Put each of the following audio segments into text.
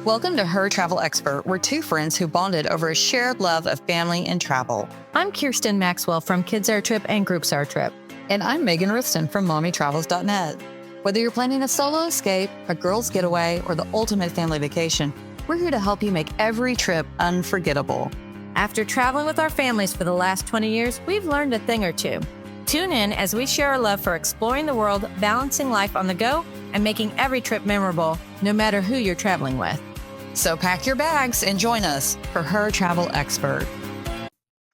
Welcome to Her Travel Expert. We're two friends who bonded over a shared love of family and travel. I'm Kirsten Maxwell from Kids Our Trip and Groups Our Trip. And I'm Meagan Wristen from mommytravels.net. Whether you're planning a solo escape, a girls' getaway, or the ultimate family vacation, we're here to help you make every trip unforgettable. After traveling with our families for the last 20 years, we've learned a thing or two. Tune in as we share our love for exploring the world, balancing life on the go, and making every trip memorable, no matter who you're traveling with. So pack your bags and join us for Her Travel Expert.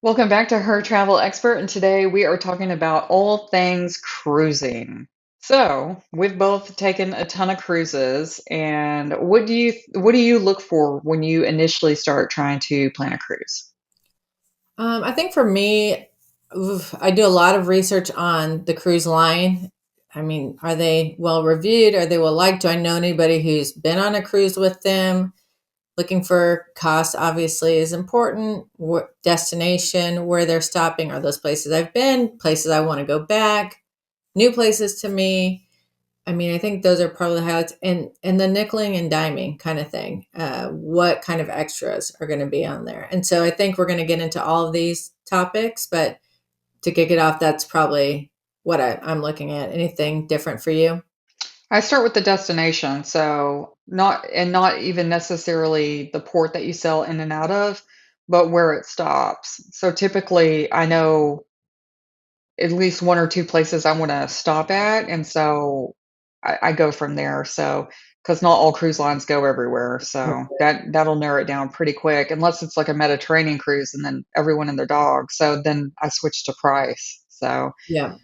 Welcome back to Her Travel Expert, and today we are talking about all things cruising. So we've both taken a ton of cruises, and what do you look for when you initially start trying to plan a cruise? I think for me, I do a lot of research on the cruise line. I mean, are they well reviewed? Are they well liked? Do I know anybody who's been on a cruise with them? Looking for cost obviously is important. Destination, where they're stopping, are those places I've been, places I want to go back, new places to me. I mean, I think those are probably the highlights, and the nickeling and diming kind of thing. What kind of extras are going to be on there? And so I think we're going to get into all of these topics, but to kick it off, that's probably what I'm looking at. Anything different for you? I start with the destination, so not even necessarily the port that you sail in and out of, but where it stops. So typically, I know at least one or two places I want to stop at, and so I go from there. So because not all cruise lines go everywhere, so that'll narrow it down pretty quick, unless it's like a Mediterranean cruise and then everyone and their dog. So then I switch to price. So Yeah,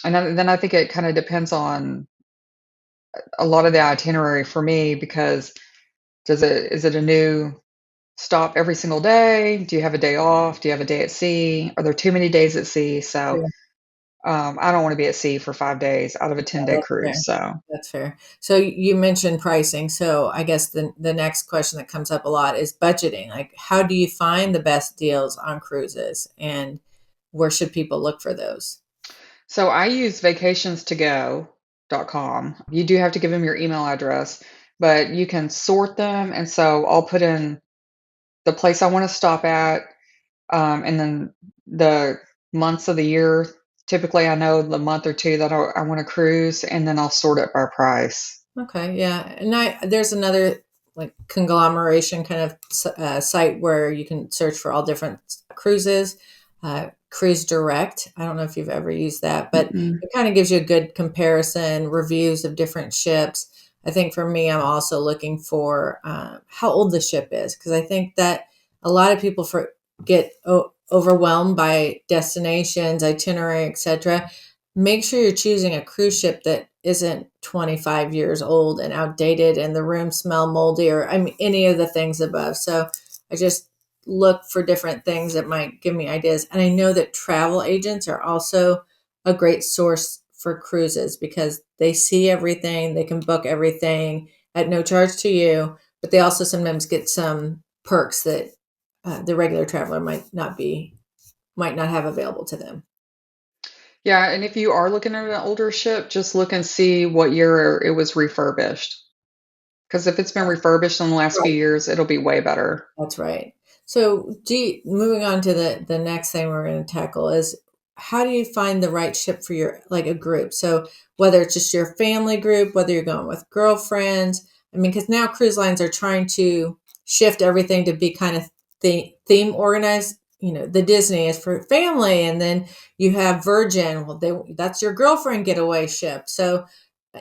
and then I think it kind of depends on a lot of the itinerary for me, because is it a new stop every single day? Do you have a day off? Do you have a day at sea? Are there too many days at sea? So yeah. I don't want to be at sea for 5 days out of a 10-day That's fair. cruise. So That's fair. So you mentioned pricing. So I guess the next question that comes up a lot is budgeting. Like, how do you find the best deals on cruises, and where should people look for those? So I use vacationstogo.com. You do have to give them your email address, but you can sort them. And so I'll put in the place I want to stop at, and then the months of the year. Typically, I know the month or two that I want to cruise, and then I'll sort it by price. Okay, yeah. And there's another like conglomeration kind of site where you can search for all different cruises. Cruise Direct. I don't know if you've ever used that, but it kind of gives you a good comparison, reviews of different ships. I think for me, I'm also looking for how old the ship is, because I think that a lot of people get overwhelmed by destinations, itinerary, etc. Make sure you're choosing a cruise ship that isn't 25 years old and outdated and the rooms smell moldy, or I mean, any of the things above. So I just look for different things that might give me ideas. And I know that travel agents are also a great source for cruises, because they see everything, they can book everything at no charge to you, but they also sometimes get some perks that the regular traveler might not have available to them. Yeah, and if you are looking at an older ship, just look and see what year it was refurbished. Because if it's been refurbished in the last few years, it'll be way better. That's right. So moving on to the next thing we're going to tackle is, how do you find the right ship for your, like, a group? So whether it's just your family group, whether you're going with girlfriends, I mean, because now cruise lines are trying to shift everything to be kind of theme organized. You know, the Disney is for family, and then you have Virgin. Well, that's your girlfriend getaway ship. So,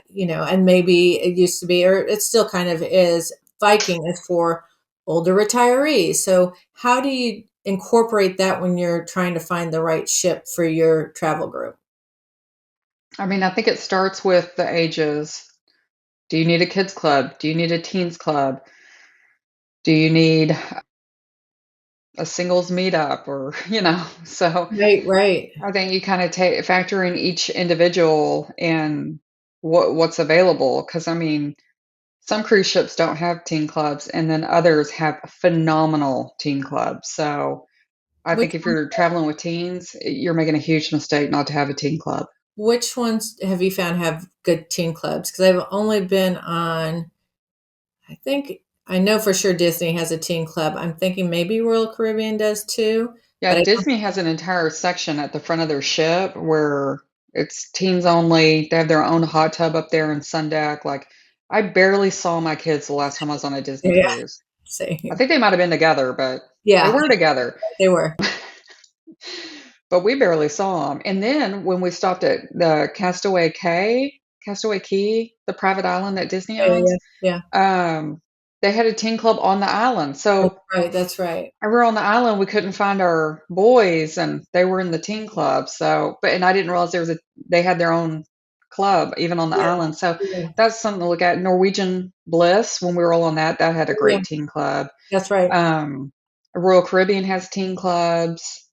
you know, and maybe it used to be, or it still kind of is, Viking is for older retirees. So how do you incorporate that when you're trying to find the right ship for your travel group? I mean, I think it starts with the ages. Do you need a kids club? Do you need a teens club? Do you need a singles meetup, or, so Right. I think you kind of factor in each individual and what's available. Because I mean, some cruise ships don't have teen clubs, and then others have phenomenal teen clubs. So I Which think if you're traveling with teens, you're making a huge mistake not to have a teen club. which ones have you found have good teen clubs? Because I've only been on, I think I know for sure Disney has a teen club. I'm thinking maybe Royal Caribbean does too, Yeah, but I don't. Disney has an entire section at the front of their ship where it's teens only. They have their own hot tub up there and sun deck. Like, I barely saw my kids the last time I was on a Disney Yeah, cruise. I same. think they might have been together, but they Yeah, were together. they were. But we barely saw them. And then when we stopped at the Castaway Key, the private island that Disney Yeah, owns, yeah, yeah. um, they had a teen club on the island. That's So right. That's right. we were on the island, we couldn't find our boys, and they were in the teen club. So, but and I didn't realize they had their own club even on the Yeah, island. So yeah, that's something to look at. Norwegian Bliss, when we were all on that had a yeah. great teen club. That's right. Um, Royal Caribbean has teen clubs.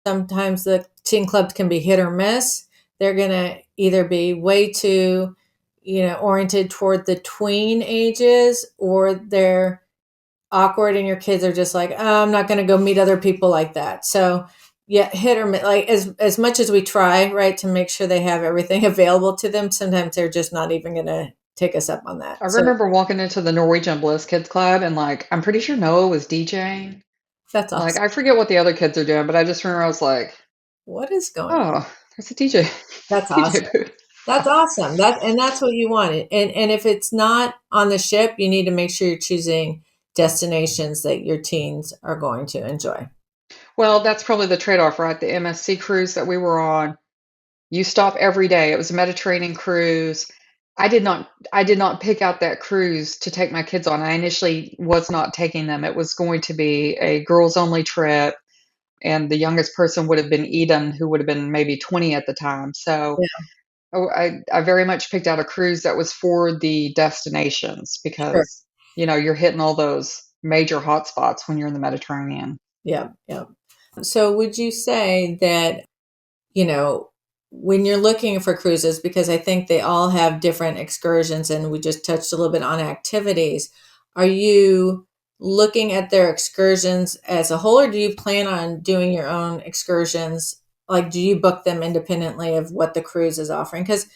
Sometimes the teen clubs can be hit or miss. They're going to either be way too, oriented toward the tween ages, or they're awkward and your kids are just like, oh, I'm not going to go meet other people like that. So yeah, hit or miss. Like as much as we try, right, to make sure they have everything available to them, sometimes they're just not even going to take us up on that. I So remember walking into the Norwegian Bliss Kids Club and like I'm pretty sure Noah was DJing. that's Like awesome. I forget what the other kids are doing, but I just remember I was like, What is going on? oh, there's a DJ That's DJ awesome. booth. That's awesome. That's what you want. And if it's not on the ship, you need to make sure you're choosing destinations that your teens are going to enjoy. Well, that's probably the trade-off, right? The MSC cruise that we were on, you stop every day. It was a Mediterranean cruise. I did not pick out that cruise to take my kids on. I initially was not taking them. It was going to be a girls only trip, and the youngest person would have been Eden, who would have been maybe 20 at the time. So Yeah, I very much picked out a cruise that was for the destinations sure. because, you're hitting all those major hotspots when you're in the Mediterranean. Yeah, yeah. So would you say that, you know, when you're looking for cruises, because I think they all have different excursions and we just touched a little bit on activities, are you looking at their excursions as a whole, or do you plan on doing your own excursions? Like, do you book them independently of what the cruise is offering? Because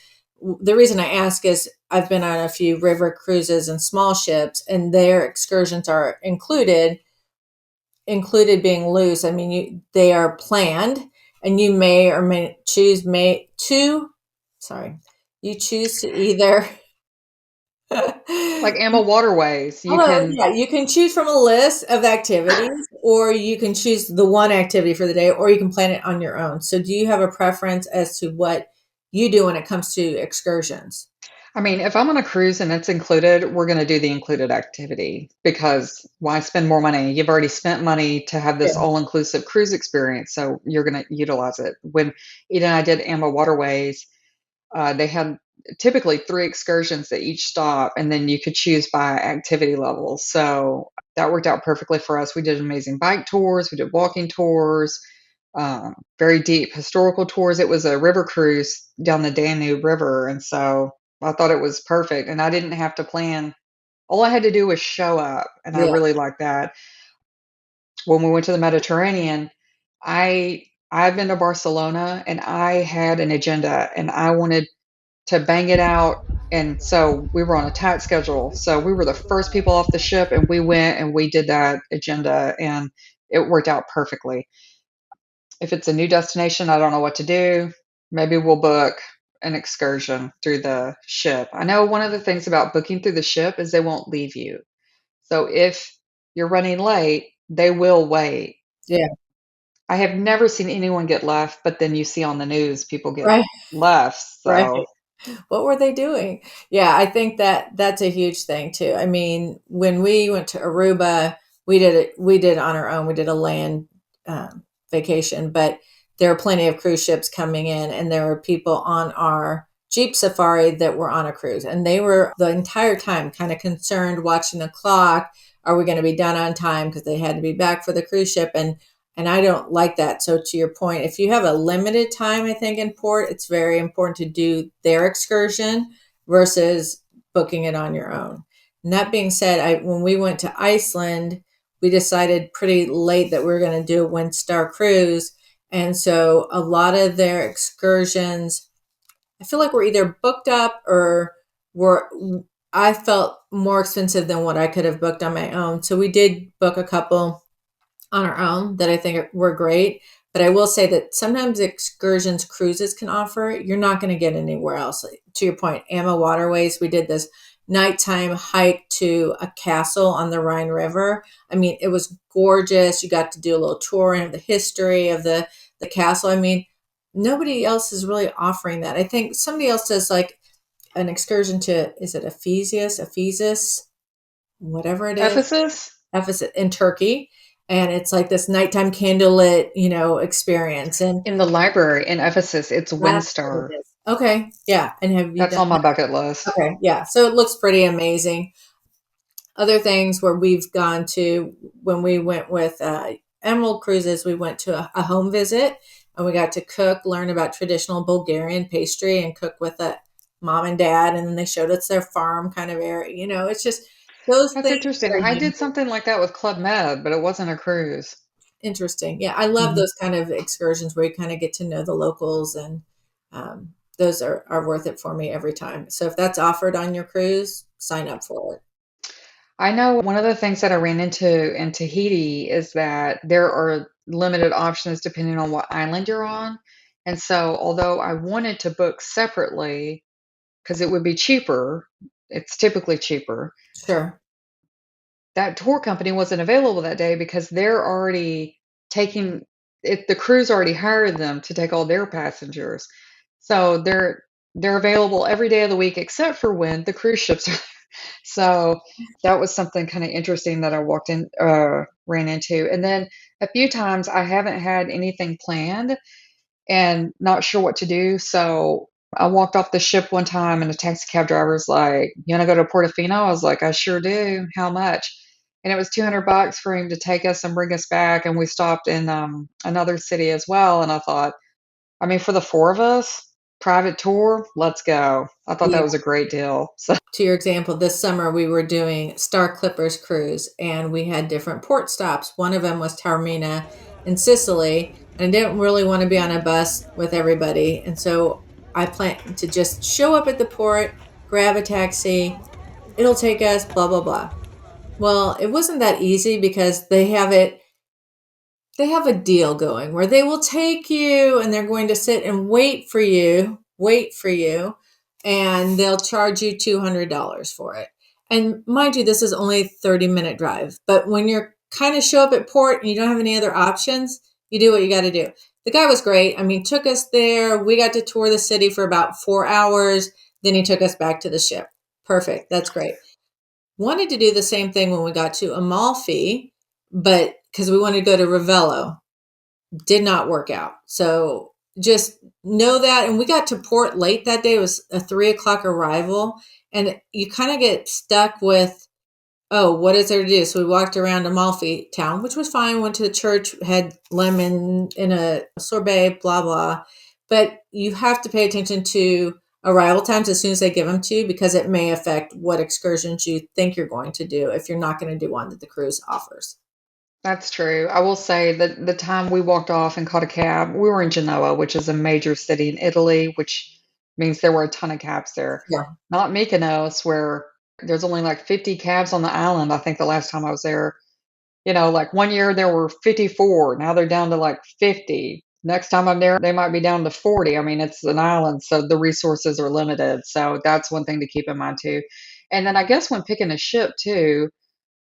the reason I ask is I've been on a few river cruises and small ships, and their excursions are included being loose. I mean, they are planned, and you may or may choose may to. Sorry, you choose to either. Like Ammo Waterways, you Oh, can. yeah, you can choose from a list of activities, or you can choose the one activity for the day, or you can plan it on your own. So, do you have a preference as to what you do when it comes to excursions? I mean, if I'm on a cruise and it's included, we're going to do the included activity because why spend more money? You've already spent money to have this Yeah, all-inclusive cruise experience, so you're going to utilize it. When Eden and I did Ammo Waterways, they had typically 3 excursions at each stop, and then you could choose by activity level. So that worked out perfectly for us. We did amazing bike tours, we did walking tours, very deep historical tours. It was a river cruise down the Danube River, and so I thought it was perfect. And I didn't have to plan. All I had to do was show up, and I yeah, really liked that. When we went to the Mediterranean, I've been to Barcelona, and I had an agenda, and I wanted to bang it out. And so we were on a tight schedule. So we were the first people off the ship, and we went and we did that agenda, and it worked out perfectly. If it's a new destination, I don't know what to do. Maybe we'll book an excursion through the ship. I know one of the things about booking through the ship is they won't leave you. So if you're running late, they will wait. yeah. I have never seen anyone get left, but then you see on the news people get Right, left. right. So What were they doing? Yeah, I think that that's a huge thing too. I mean, when we went to Aruba, we did on our own. We did a land vacation, but there were plenty of cruise ships coming in, and there were people on our Jeep Safari that were on a cruise, and they were the entire time kind of concerned, watching the clock. Are we going to be done on time? Because they had to be back for the cruise ship, and I don't like that. So to your point, if you have a limited time, I think in port, it's very important to do their excursion versus booking it on your own. And that being said, when we went to Iceland, we decided pretty late that we were going to do a Windstar cruise. And so a lot of their excursions, I feel like we're either booked up or we're I felt more expensive than what I could have booked on my own. So we did book a couple on our own that I think were great. But I will say that sometimes excursions cruises can offer, you're not going to get anywhere else. To your point, Amma Waterways, we did this nighttime hike to a castle on the Rhine River. I mean, it was gorgeous. You got to do a little tour into the history of the castle. I mean, nobody else is really offering that. I think somebody else does like an excursion to, is it Ephesus, whatever it is, Ephesus? Ephesus in Turkey. And it's like this nighttime candlelit, experience. And In the library in Ephesus, it's that's what Windstar. it is. Okay. Yeah. And have you That's done on my that? bucket list. Okay. Yeah. So it looks pretty amazing. Other things where we've gone to, when we went with Emerald Cruises, we went to a home visit and we got to cook, learn about traditional Bulgarian pastry and cook with a mom and dad. And then they showed us their farm kind of area. It's just those That's things interesting. that are I did unique. something like that with Club Med, but it wasn't a cruise. Interesting. Yeah, I love Mhm. those kind of excursions where you kind of get to know the locals, and those are worth it for me every time. So if that's offered on your cruise, sign up for it. I know one of the things that I ran into in Tahiti is that there are limited options depending on what island you're on. And so, although I wanted to book separately because it would be cheaper, it's typically cheaper, Sure. that tour company wasn't available that day because they're already taking it, the cruise already hired them to take all their passengers. So they're available every day of the week except for when the cruise ships are. So that was something kind of interesting that I ran into. And then a few times I haven't had anything planned and not sure what to do. So I walked off the ship one time and the taxi cab driver was like, "You want to go to Portofino?" I was like, "I sure do. How much?" And it was $200 for him to take us and bring us back. And we stopped in another city as well. And I thought, I mean, for the four of us, private tour, let's go. I thought that Yeah. was a great deal. So To your example, this summer we were doing Star Clippers cruise, and we had different port stops. One of them was Taormina in Sicily, and I didn't really want to be on a bus with everybody, and so I planned to just show up at the port, grab a taxi. It'll take us blah blah blah. Well, it wasn't that easy because they have a deal going where they will take you and they're going to sit and wait for you, and they'll charge you $200 for it. And mind you, this is only a 30-minute drive. But when you're kind of show up at port and you don't have any other options, you do what you got to do. The guy was great. I mean, took us there. We got to tour the city for about 4 hours. Then he took us back to the ship. Perfect. That's great. Wanted to do the same thing when we got to Amalfi, but because we wanted to go to Ravello, did not work out. So just know that. And we got to port late that day. It was a 3 o'clock arrival. And you kind of get stuck with, oh, what is there to do? So we walked around Amalfi town, which was fine. Went to the church, had lemon in a sorbet, blah, blah. But you have to pay attention to arrival times as soon as they give them to you, because it may affect what excursions you think you're going to do if you're not going to do one that the cruise offers. that's true. I will say that the time we walked off and caught a cab, we were in Genoa, which is a major city in Italy, which means there were a ton of cabs there. Yeah. Not Mykonos, where there's only like 50 cabs on the island. I think the last time I was there, like one year there were 54. Now they're down to like 50. Next time I'm there, they might be down to 40. I mean, it's an island, so the resources are limited. So that's one thing to keep in mind too. And then I guess when picking a ship too,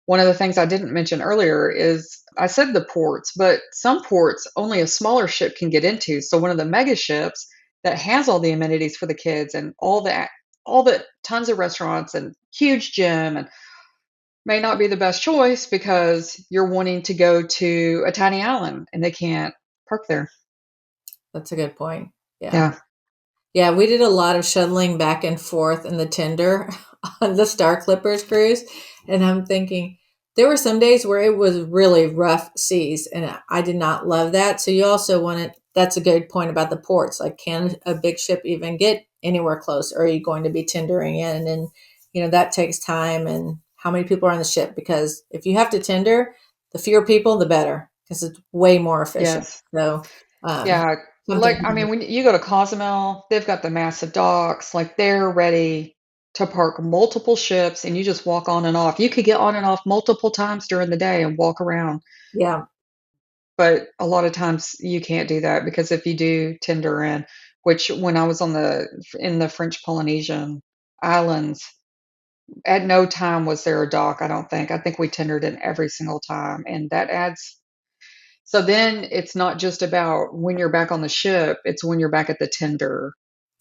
one of the things I didn't mention earlier is I said the ports, but some ports only a smaller ship can get into. So one of the mega ships that has all the amenities for the kids and all the tons of restaurants and huge gym and may not be the best choice because you're wanting to go to a tiny island and they can't park there. That's a good point. Yeah. Yeah. Yeah, we did a lot of shuttling back and forth in the tender on the Star Clippers cruise. And I'm thinking there were some days where it was really rough seas, and I did not love that. So you also want to, that's a good point about the ports. Like, can a big ship even get anywhere close? Or are you going to be tendering in? And, that takes time, and how many people are on the ship? Because if you have to tender, the fewer people, the better, because it's way more efficient. Yes. So, um, Yeah. something. Like, I mean, when you go to Cozumel, they've got the massive docks, like they're ready. to park multiple ships and you just walk on and off. You could get on and off multiple times during the day and walk around. Yeah. But a lot of times you can't do that because if you do tender in, which when I was in the French Polynesian islands, at no time was there a dock, I don't think. I think we tendered in every single time, and that adds so then it's not just about when you're back on the ship, it's when you're back at the tender.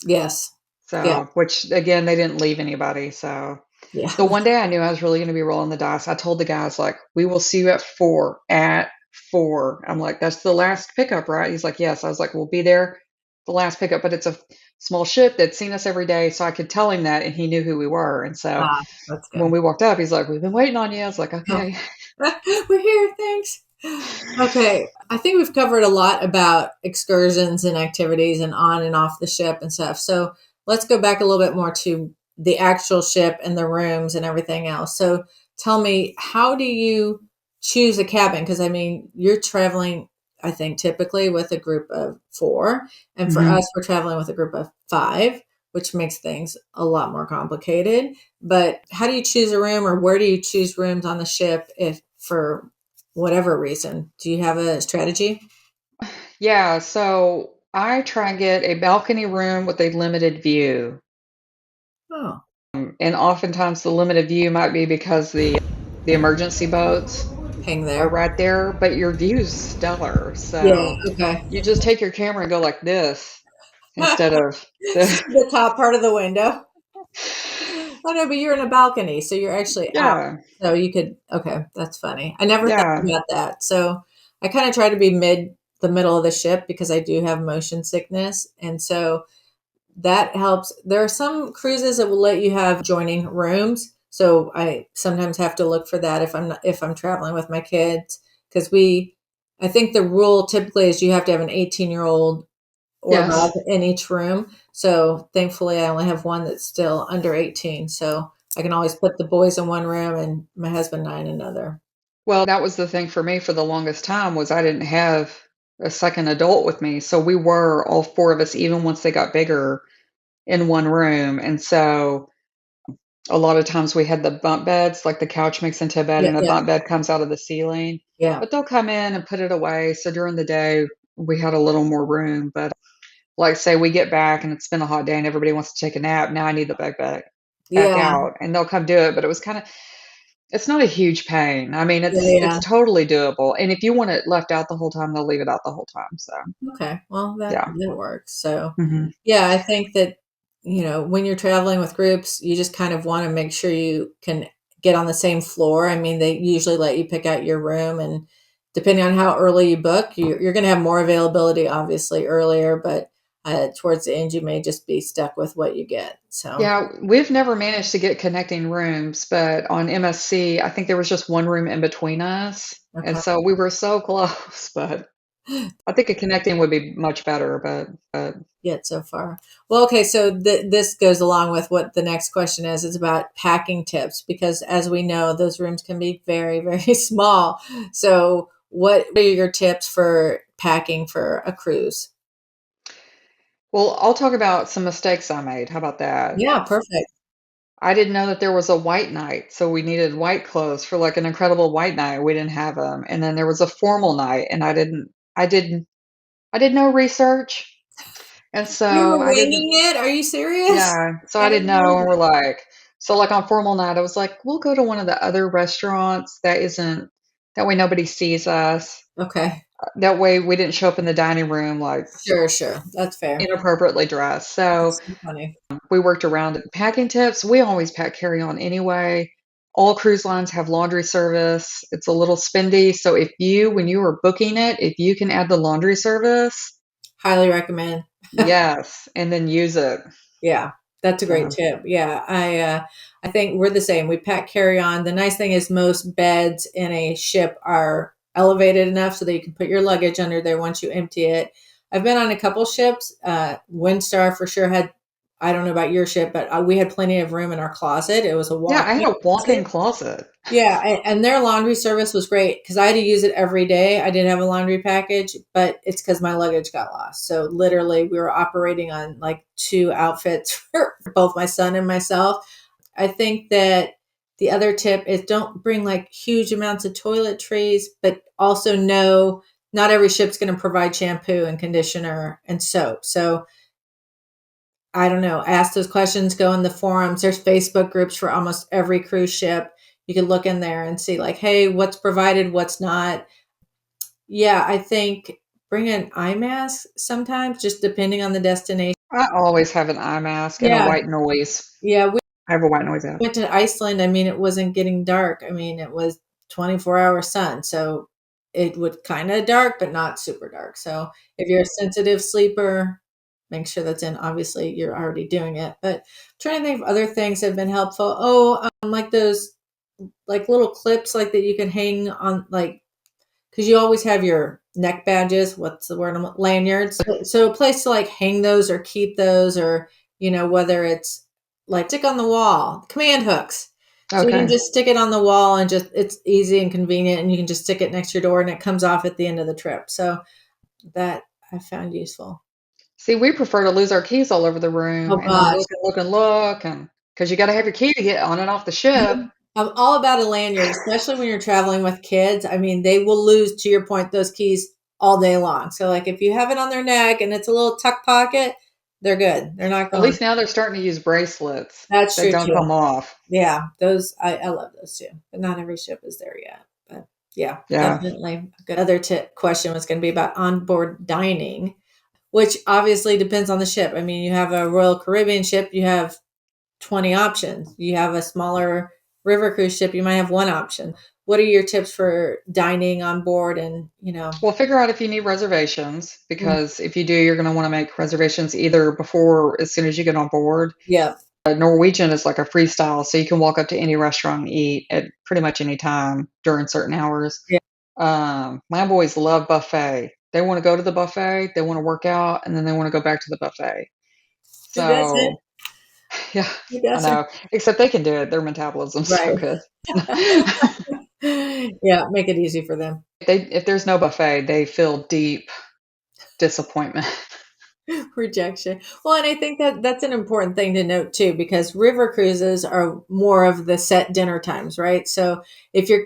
Yes. Yeah. So, which again, they didn't leave anybody. So, Yeah. the one day I knew I was really going to be rolling the dice, I told the guys, like, we will see you at 4. At 4. I'm like, that's the last pickup, right? He's like, yes. I was like, we'll be there the last pickup, but it's a small ship that's seen us every day. So I could tell him that, and he knew who we were. And so Ah, that's when good. we walked up, he's like, we've been waiting on you. I was like, Oh, okay. we're here. Thanks. Okay. I think we've covered a lot about excursions and activities and on and off the ship and stuff. So let's go back a little bit more to the actual ship and the rooms and everything else. So tell me, how do you choose a cabin? Because I mean, you're traveling, I think, typically with a group of 4. And for Mhm. us, we're traveling with a group of 5, which makes things a lot more complicated. But how do you choose a room, or where do you choose rooms on the ship if for whatever reason? Do you have a strategy? Yeah, so I try and get a balcony room with a limited view. Oh, And oftentimes the limited view might be because the emergency boats hang are there. right there, but your view's stellar. Yeah. So Okay. you just take your camera and go like this instead of the The top part of the window. Oh no, but you're in a balcony, so you're actually out. yeah, So you could. Okay, that's funny. I never thought yeah. about that. So I kind of try to be the middle of the ship because I do have motion sickness, and so that helps. There are some cruises that will let you have joining rooms. So I sometimes have to look for that if I'm traveling with my kids, because I think the rule typically is you have to have an 18-year-old or above Yes. in each room. So thankfully I only have one that's still under 18. So I can always put the boys in one room and my husband and I in another. Well, that was the thing for me for the longest time was I didn't have a second adult with me. So we were all 4 of us, even once they got bigger, in one room. And so a lot of times we had the bunk beds, like the couch makes into a bed Yeah, and a yeah, bunk bed comes out of the ceiling. yeah. But they'll come in and put it away. So during the day, we had a little more room. But like, say we get back and it's been a hot day and everybody wants to take a nap. Now I need the bed back Yeah, out, and they'll come do it. But it was kind of, it's not a huge pain. I mean, yeah, it's yeah. totally doable. And if you want it left out the whole time, they'll leave it out the whole time. So Okay. Well, yeah. that works. So, Hmm. yeah, I think that, when you're traveling with groups, you just kind of want to make sure you can get on the same floor. I mean, they usually let you pick out your room, and depending on how early you book, you're going to have more availability, obviously, earlier, but towards the end, you may just be stuck with what you get. So, Yeah, we've never managed to get connecting rooms, but on MSC, I think there was just one room in between us. And okay. so we were so close, but I think a connecting would be much better, but Yet so far. Well, okay, so this goes along with what the next question is. It's about packing tips because, as we know, those rooms can be very, very small. So, what are your tips for packing for a cruise? well, I'll talk about some mistakes I made. How about that? Yeah, perfect. I didn't know that there was a white night, so we needed white clothes for like an incredible white night. We didn't have them. And then there was a formal night, and I did no research. And You so were I didn't winging it? Are you serious? Yeah, so I I didn't didn't know, know and we're that. like so, like, on formal night, I was like, "We'll go to one of the other restaurants that isn't that way nobody sees us." Okay, That way we didn't show up in the dining room, like, sure, sure. That's fair. inappropriately dressed, so That's so funny. we worked around it. Packing tips, we always pack carry-on anyway. All cruise lines have laundry service. It's a little spendy, so when you are booking it, if you can add the laundry service, Highly recommend. yes, and then use it. Yeah, that's a great So tip. Yeah, I think we're the same. We pack carry on. The nice thing is most beds in a ship are elevated enough so that you can put your luggage under there once you empty it. I've been on a couple ships. Windstar for sure had I don't know about your ship, but we had plenty of room in our closet. It was a Yeah, I had walk-in a walk-in closet. closet. Yeah, and their laundry service was great because I had to use it every day. I didn't have a laundry package, but it's because my luggage got lost. So literally, we were operating on like 2 outfits for both my son and myself. I think that the other tip is don't bring like huge amounts of toiletries, but also know not every ship's going to provide shampoo and conditioner and soap. So I don't know, ask those questions, go in the forums. There's Facebook groups for almost every cruise ship. You can look in there and see like, hey, what's provided, what's not. Yeah, I think bring an eye mask sometimes, just depending on the destination. I always have an eye mask and a Yeah, white noise. yeah. We I have a white noise out. went to Iceland. I mean, it wasn't getting dark. I mean, it was 24-hour sun. So it would kind of dark, but not super dark. So if you're a sensitive sleeper, make sure that's in. Obviously, you're already doing it. But I'm trying to think of other things that have been helpful. Oh, like those like little clips like that you can hang on like because you always have your neck badges. What's the word? Lanyards. So a place to like hang those or keep those, or whether it's like stick on the wall, command hooks. So you can Okay. just stick it on the wall and just it's easy and convenient, and you can just stick it next to your door, and it comes off at the end of the trip. So that I found useful. See, we prefer to lose our keys all over the room Oh and then gosh. look, and because you got to have your key to get on and off the ship. I'm all about a lanyard, especially when you're traveling with kids. I mean, they will lose, to your point, those keys all day long. So, like, if you have it on their neck and it's a little tuck pocket, they're good. They're not At going. least now they're starting to use bracelets That's that true don't too. come off. Yeah, those I love those too. But not every ship is there yet. But yeah, Yeah. definitely a good. Other question was going to be about onboard dining, which obviously depends on the ship. I mean, you have a Royal Caribbean ship, you have 20 options. You have a smaller river cruise ship, you might have one option. What are your tips for dining on board and. Well, figure out if you need reservations Mm, because if you do, you're going to want to make reservations either before, as soon as you get on board. yeah. Norwegian is like a freestyle, so you can walk up to any restaurant and eat at pretty much any time during certain hours. Yeah. My boys love buffet. They want to go to the buffet, they want to work out, and then they want to go back to the buffet. Who doesn't? So, yeah, Who I doesn't? know. Except they can do it. Their metabolism's so Right. good. Yeah, make it easy for them. If there's no buffet, they feel deep disappointment. Rejection. Well, and I think that that's an important thing to note too, because river cruises are more of the set dinner times, right? So if you're,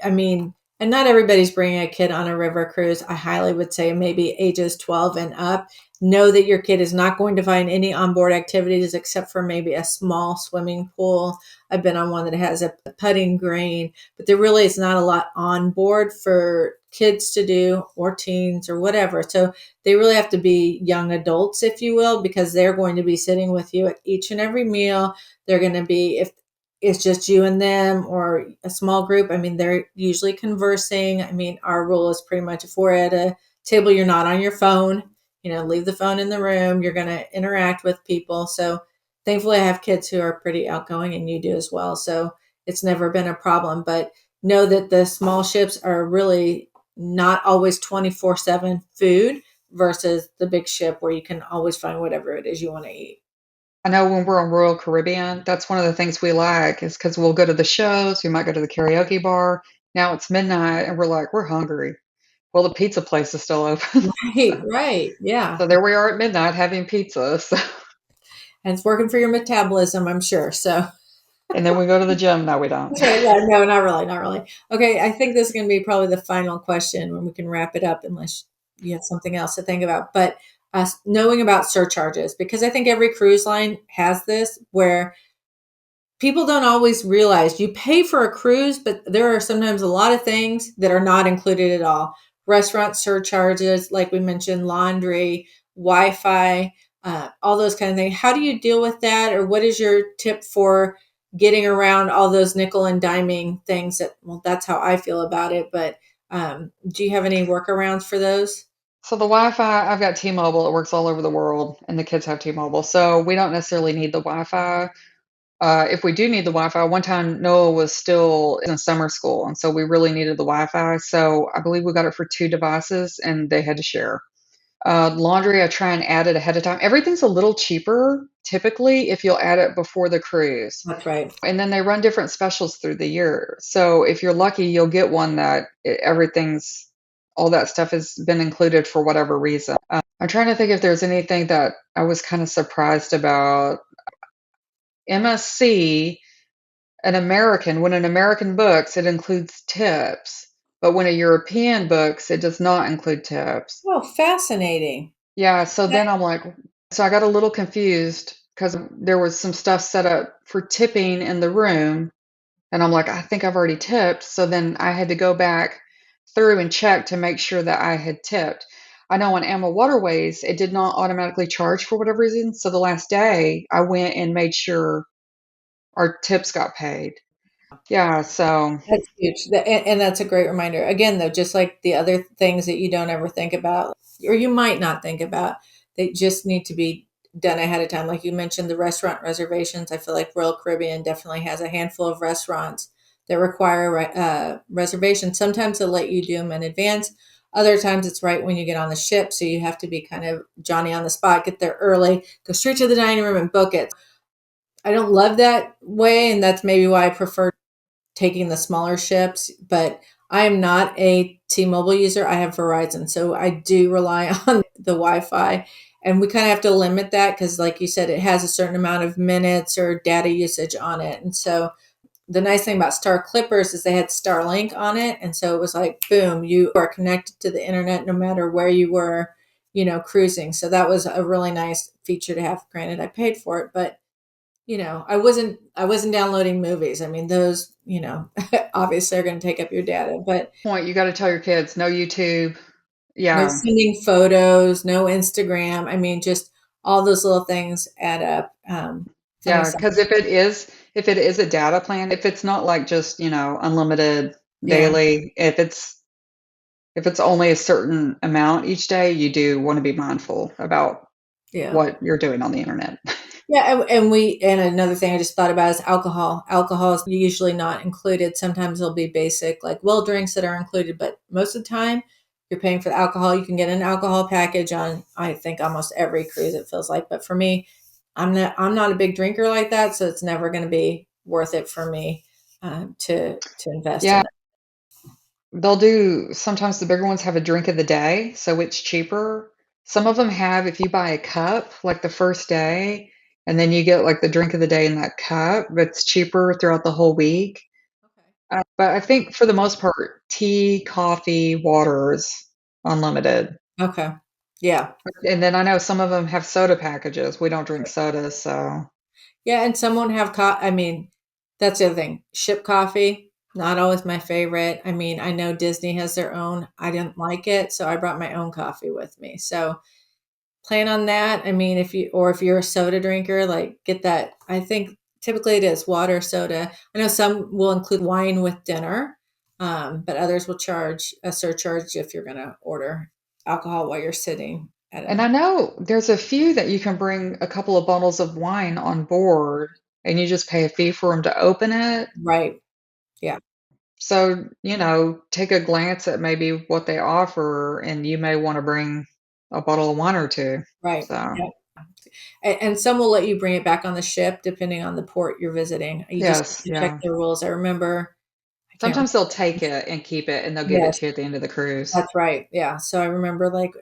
I mean, and not everybody's bringing a kid on a river cruise. I highly would say maybe ages 12 and up. Know that your kid is not going to find any onboard activities except for maybe a small swimming pool. I've been on one that has a putting green, but there really is not a lot on board for kids to do or teens or whatever. So they really have to be young adults, if you will, because they're going to be sitting with you at each and every meal. They're going to be, if it's just you and them or a small group, I mean, they're usually conversing. I mean, our rule is pretty much if we're at a table, you're not on your phone, leave the phone in the room. You're going to interact with people. So thankfully, I have kids who are pretty outgoing, and you do as well. So it's never been a problem. But know that the small ships are really not always 24/7 food versus the big ship where you can always find whatever it is you want to eat. I know when we're on Royal Caribbean, that's one of the things we like is because we'll go to the shows, we might go to the karaoke bar. Now it's midnight and we're like, we're hungry. Well, the pizza place is still open. Right, right. Yeah. So there we are at midnight having pizza. So, And it's working for your metabolism, I'm sure. So and then we go to the gym. No, we don't. that's right. Yeah, no, not really, not really. Okay, I think this is going to be probably the final question when we can wrap it up, unless you have something else to think about. But knowing about surcharges, because I think every cruise line has this, where people don't always realize you pay for a cruise, but there are sometimes a lot of things that are not included at all. Restaurant surcharges, like we mentioned, laundry, Wi-Fi, all those kind of things. How do you deal with that, or what is your tip for getting around all those nickel and diming things? Well, that's how I feel about it. But do you have any workarounds for those? So the Wi-Fi, I've got T-Mobile. It works all over the world, and the kids have T-Mobile. So we don't necessarily need the Wi-Fi. If we do need the Wi-Fi, one time Noah was still in summer school, and so we really needed the Wi-Fi. So I believe we got it for two devices, and they had to share. Laundry, I try and add it ahead of time. Everything's a little cheaper typically if you'll add it before the cruise. That's right. And then they run different specials through the year. So if you're lucky, you'll get one that everything's, all that stuff has been included for whatever reason. I'm trying to think if there's anything that I was kind of surprised about. MSC, when an American books, it includes tips. But when a European books, it does not include tips. Oh, fascinating. Yeah, so then I'm like, so I got a little confused because there was some stuff set up for tipping in the room. And I'm like, I think I've already tipped. So then I had to go back through and check to make sure that I had tipped. I know on Amma Waterways, it did not automatically charge for whatever reason. So the last day, I went and made sure our tips got paid. Yeah, so That's huge. And that's a great reminder. Again, though, just like the other things that you don't ever think about, or you might not think about, they just need to be done ahead of time. Like you mentioned, the restaurant reservations. I feel like Royal Caribbean definitely has a handful of restaurants that require reservations. Sometimes they'll let you do them in advance. Other times it's right when you get on the ship. So you have to be kind of Johnny on the spot, get there early, go straight to the dining room and book it. I don't love that way. And that's maybe why I prefer taking the smaller ships, but I am not a T-Mobile user. I have Verizon, so I do rely on the Wi-Fi, and we kind of have to limit that because, like you said, it has a certain amount of minutes or data usage on it. And so the nice thing about Star Clippers is they had Starlink on it, and so it was like, boom, you are connected to the internet no matter where you were, cruising. So that was a really nice feature to have. Granted, I paid for it, but I wasn't downloading movies. I mean, those, obviously are going to take up your data, but point you got to tell your kids, no YouTube. no Yeah, sending photos, no Instagram. I mean, just all those little things add up. Funny yeah, stuff. because if it is a data plan, if it's not like just, unlimited Yeah. daily, if it's only a certain amount each day, you do want to be mindful about Yeah. what you're doing on the internet. Yeah. And another thing I just thought about is alcohol. Alcohol is usually not included. Sometimes there'll be basic, like drinks that are included, but most of the time you're paying for the alcohol. You can get an alcohol package on, I think, almost every cruise, it feels like. But for me, I'm not a big drinker like that, so it's never going to be worth it for me to invest in Yeah, it. sometimes the bigger ones have a drink of the day, so it's cheaper. Some of them have, if you buy a cup, like the first day, and then you get like the drink of the day in that cup, but it's cheaper throughout the whole week. But I think for the most part, tea, coffee, water is unlimited. Okay. Yeah. And then I know some of them have soda packages. We don't drink sodas, so Yeah, and some won't have I mean, that's the other thing. Ship coffee, not always my favorite. I mean, I know Disney has their own. I didn't like it, so I brought my own coffee with me. So plan on that. I mean, if you're a soda drinker, like get that. I think typically it is water, soda. I know some will include wine with dinner, but others will charge a surcharge if you're going to order alcohol while you're sitting at and a I know there's a few that you can bring a couple of bottles of wine on board and you just pay a fee for them to open it. right. Yeah. So, take a glance at maybe what they offer and you may want to bring a bottle of wine or two. Right. So, Yeah. And some will let you bring it back on the ship depending on the port you're visiting. You just have yes, to check yeah. the rules. I remember, I can't Sometimes remember. they'll take it and keep it and they'll give it Yes, to you at the end of the cruise. that's right. Yeah. So I remember like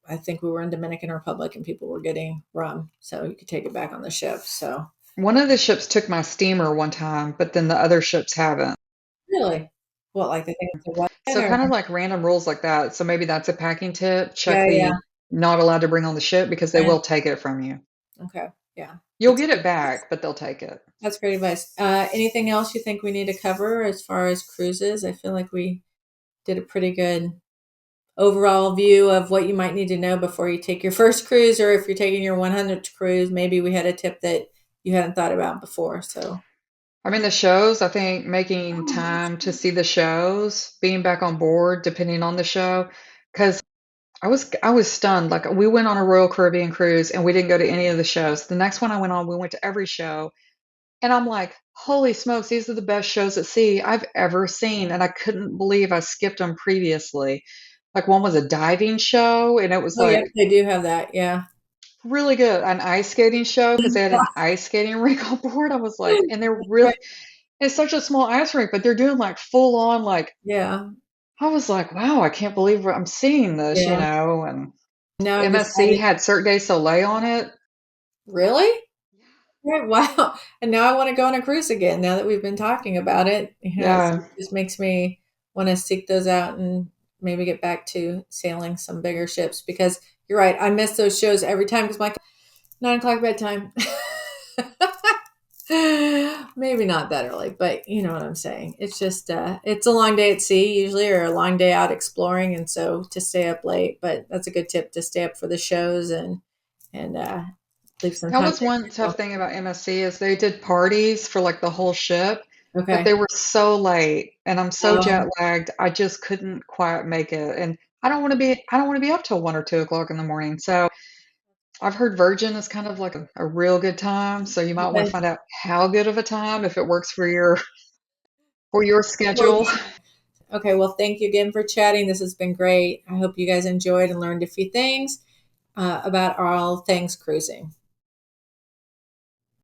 I think we were in Dominican Republic and people were getting rum, so you could take it back on the ship. So One of the ships took my steamer one time, but then the other ships haven't. really, what like the thing with the So weapon or kind of like random rules like that. So maybe that's a packing tip. Check yeah, yeah. the not allowed to bring on the ship because they Okay. will take it from you. Okay. Yeah. You'll That's get good it advice. back, but they'll take it. That's great advice. Anything else you think we need to cover as far as cruises? I feel like we did a pretty good overall view of what you might need to know before you take your first cruise, or if you're taking your 100th cruise, maybe we had a tip that you hadn't thought about before. So, I mean, the shows, I think making time to see the shows, being back on board, depending on the show, because I was stunned. Like we went on a Royal Caribbean cruise and we didn't go to any of the shows. The next one I went on, we went to every show. And I'm like, holy smokes, these are the best shows at sea I've ever seen. And I couldn't believe I skipped them previously. like one was a diving show, and it was Oh, yep, like they do have that. Yeah. really good, an ice skating show because they had an ice skating rink on board. I was like, and they're really, Right. it's such a small ice rink, but they're doing like full on like, Yeah. I was like, wow, I can't believe I'm seeing this, Yeah. and Now I MSC decided, had Cirque du Soleil on it. really? Right, wow. And now I want to go on a cruise again now that we've been talking about it. It Yeah. just makes me want to seek those out and maybe get back to sailing some bigger ships because you're right. I miss those shows every time because my 9 o'clock bedtime. Maybe not that early, but you know what I'm saying. It's just it's a long day at sea usually, or a long day out exploring, and so to stay up late. But that's a good tip to stay up for the shows and leave some That time was for one tough yourself. thing about MSC is they did parties for like the whole ship, but Okay. they were so late and I'm so jet Um, lagged. I just couldn't quite make it. And I don't want to be up till 1 or 2 o'clock in the morning. So I've heard Virgin is kind of like a real good time. So you might want to okay. find out how good of a time if it works for your schedule. Okay. Well, thank you again for chatting. This has been great. I hope you guys enjoyed and learned a few things about all things cruising.